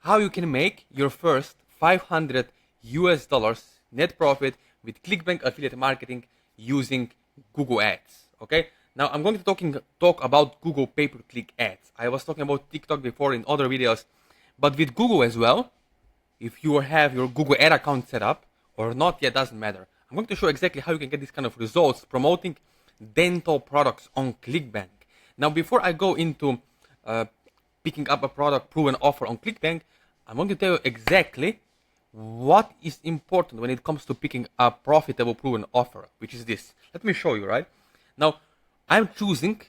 how you can make your first 500 US dollars net profit with ClickBank affiliate marketing using Google Ads. Okay, now I'm going to talk about Google pay-per-click ads. I was talking about TikTok before in other videos, but with Google as well, if you have your Google ad account set up or not yet, doesn't matter. I'm going to show exactly how you can get this kind of results promoting dental products on ClickBank. Now, before I go into picking up a product proven offer on ClickBank, I'm going to tell you exactly what is important when it comes to picking a profitable proven offer, which is this. Let me show you, right? Now, I'm choosing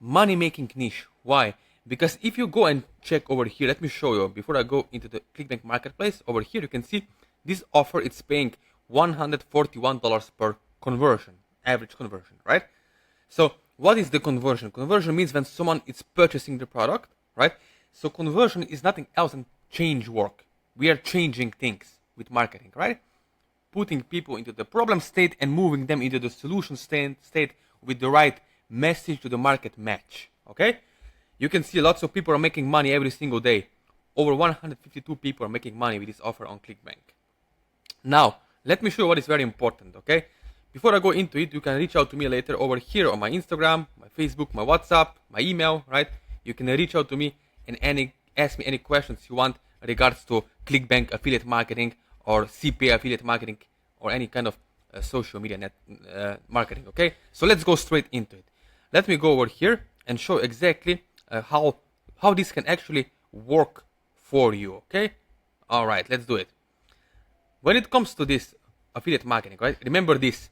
money-making niche. Why? Because if you go and check over here, let me show you, before I go into the ClickBank marketplace, over here you can see this offer, it's paying $141 per conversion, average conversion, right? So what is the conversion? Conversion means when someone is purchasing the product, right? So conversion is nothing else than change work. We are changing things with marketing, right? Putting people into the problem state and moving them into the solution state with the right message to the market match, okay? You can see lots of people are making money every single day. Over 152 people are making money with this offer on ClickBank. Now, let me show you what is very important, okay? Before I go into it, you can reach out to me later over here on my Instagram, my Facebook, my WhatsApp, my email, right? You can reach out to me and ask me any questions you want regards to ClickBank affiliate marketing or CPA affiliate marketing or any kind of social media marketing, okay? So let's go straight into it. Let me go over here and show exactly how this can actually work for you, okay? All right, let's do it. When it comes to this affiliate marketing, right? Remember this.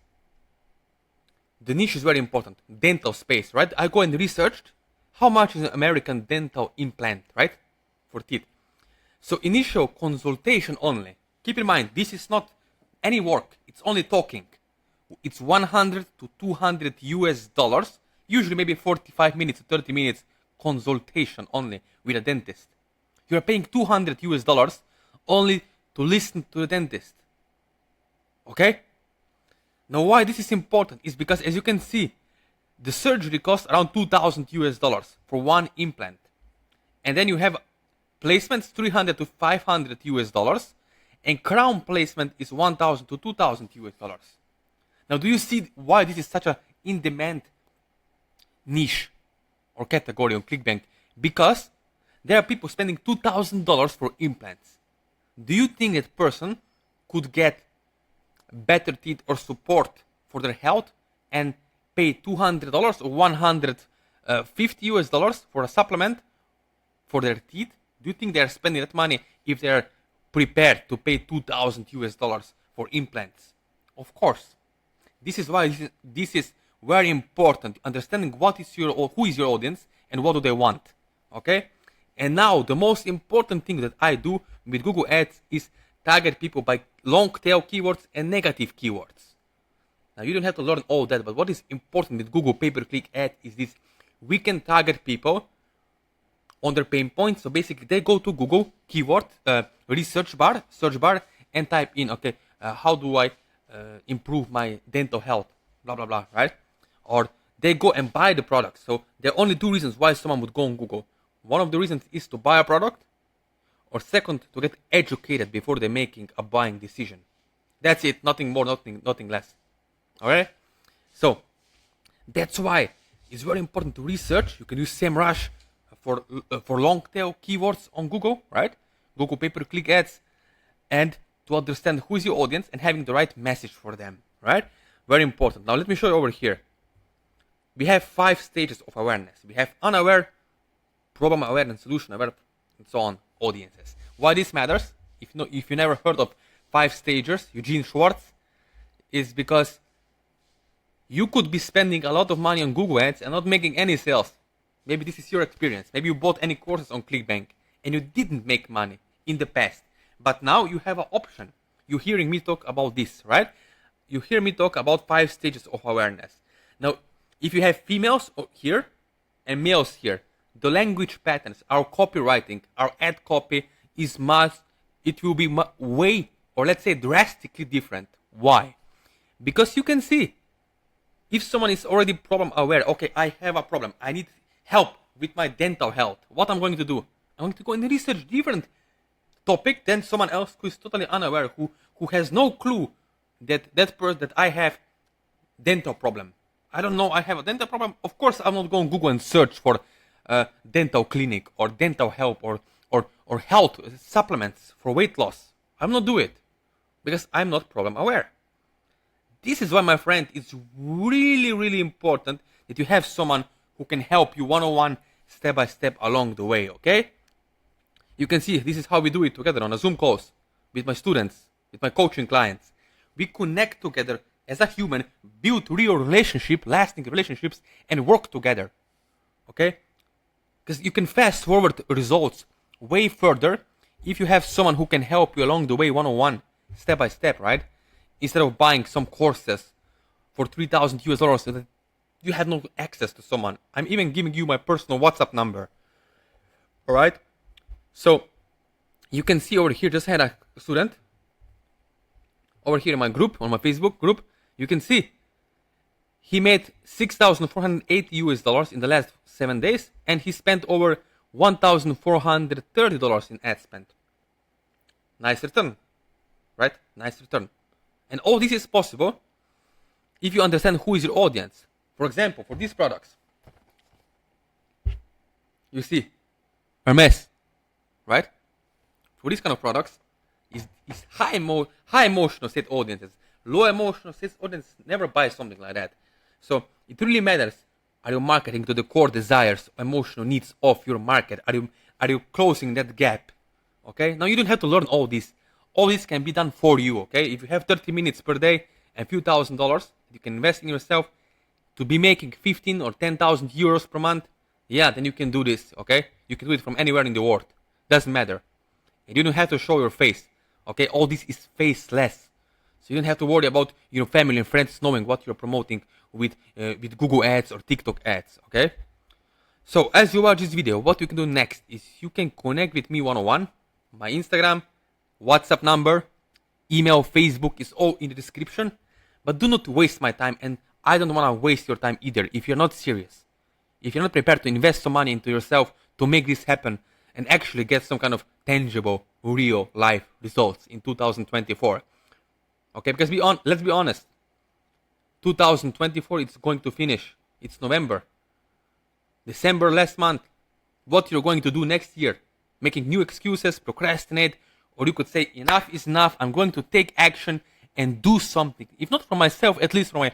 The niche is very important. Dental space, right? I go and researched how much is an American dental implant, right? For teeth. So initial consultation only. Keep in mind, this is not any work. It's only talking. It's 100 to 200 US dollars. Usually maybe 45 minutes to 30 minutes consultation only with a dentist. You're paying 200 US dollars only to listen to the dentist. Okay? Now why this is important is because, as you can see, the surgery costs around 2,000 US dollars for one implant. And then you have placements 300 to 500 US dollars, and crown placement is 1,000 to 2,000 US dollars. Now do you see why this is such a in-demand niche or category on ClickBank? Because there are people spending $2,000 for implants. Do you think that person could get better teeth or support for their health and pay $200 or 150 US dollars for a supplement for their teeth? Do you think they are spending that money if they are prepared to pay 2,000 US dollars for implants? Of course. This is why this is very important, understanding who is your audience and what do they want, okay? And now the most important thing that I do with Google Ads is target people by long tail keywords and negative keywords. Now you don't have to learn all that, but what is important with Google pay-per-click ad is this: we can target people on their pain points. So basically they go to Google keyword search bar and type in, okay, how do I improve my dental health, blah blah blah, right? Or they go and buy the product. So there are only two reasons why someone would go on Google. One of the reasons is to buy a product, or second, to get educated before they're making a buying decision. That's it, nothing more, nothing less. Alright? So that's why it's very important to research. You can use SEMrush for long tail keywords on Google, right? Google pay-per-click ads, and to understand who is your audience and having the right message for them, right? Very important. Now let me show you over here. We have 5 stages of awareness. We have unaware, problem aware, and solution aware, and so on audiences. Why this matters, if you never heard of 5 stages, Eugene Schwartz, is because you could be spending a lot of money on Google Ads and not making any sales. Maybe this is your experience. Maybe you bought any courses on ClickBank and you didn't make money in the past. But now you have an option. You're hearing me talk about this, right? You hear me talk about 5 stages of awareness. Now, if you have females here and males here, the language patterns, our copywriting, our ad copy it will be way, or let's say drastically different. Why? Because you can see, if someone is already problem aware, okay, I have a problem, I need help with my dental health, what I'm going to do? I'm going to go and research different topic than someone else who is totally unaware, who has no clue that I have dental problem. I don't know I have a dental problem. Of course, I'm not going to Google and search for dental clinic or dental help or health supplements for weight loss. I'm not do it because I'm not problem aware. This is why, my friend, it's really, really important that you have someone who can help you one-on-one, step by step along the way, okay? You can see this is how we do it together on a Zoom calls with my students, with my coaching clients. We connect together as a human, build real relationship, lasting relationships, and work together, okay? Because you can fast forward results way further if you have someone who can help you along the way one-on-one, step by step, right? Instead of buying some courses for $3,000 so that you have no access to someone. I'm even giving you my personal WhatsApp number. All right? So you can see over here, just had a student over here in my group, on my Facebook group. You can see he made $6,480 in the last 7 days, and he spent over $1,430 in ad spend. Nice return, right? Nice return. And all this is possible if you understand who is your audience. For example, for these products, you see, Hermes, right? For these kind of products, is high emotional state audiences. Low emotional state audiences never buy something like that. So it really matters. Are you marketing to the core desires, emotional needs of your market? Are you closing that gap? Okay. Now you don't have to learn all this. All this can be done for you, okay? If you have 30 minutes per day and a few $1,000s, you can invest in yourself to be making 15 or 10,000 euros per month, yeah, then you can do this, okay? You can do it from anywhere in the world. Doesn't matter. And you don't have to show your face, okay? All this is faceless. So you don't have to worry about your family and friends knowing what you're promoting with Google ads or TikTok ads, okay? So as you watch this video, what you can do next is you can connect with me one-on-one, my Instagram, WhatsApp number, email, Facebook is all in the description. But do not waste my time, and I don't want to waste your time either if you're not serious. If you're not prepared to invest some money into yourself to make this happen and actually get some kind of tangible, real life results in 2024. Okay, because let's be honest. 2024 it's going to finish. It's November. December last month. What you're going to do next year? Making new excuses, procrastinate, or you could say, enough is enough, I'm going to take action and do something. If not for myself, at least for my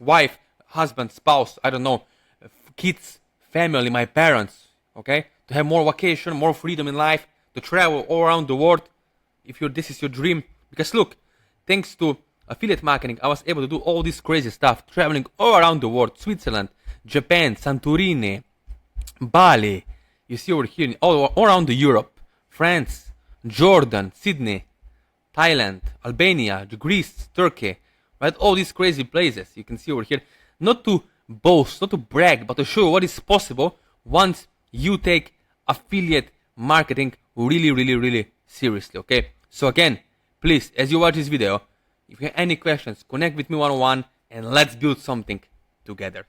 wife, husband, spouse, I don't know, kids, family, my parents, okay? To have more vacation, more freedom in life, to travel all around the world, if this is your dream. Because look, thanks to affiliate marketing, I was able to do all this crazy stuff, traveling all around the world, Switzerland, Japan, Santorini, Bali, you see over here, all around Europe, France, Jordan, Sydney, Thailand, Albania, Greece, Turkey, right? All these crazy places you can see over here. Not to boast, not to brag, but to show what is possible once you take affiliate marketing really, really, really seriously, okay? So again, please, as you watch this video, if you have any questions, connect with me one-on-one and let's build something together.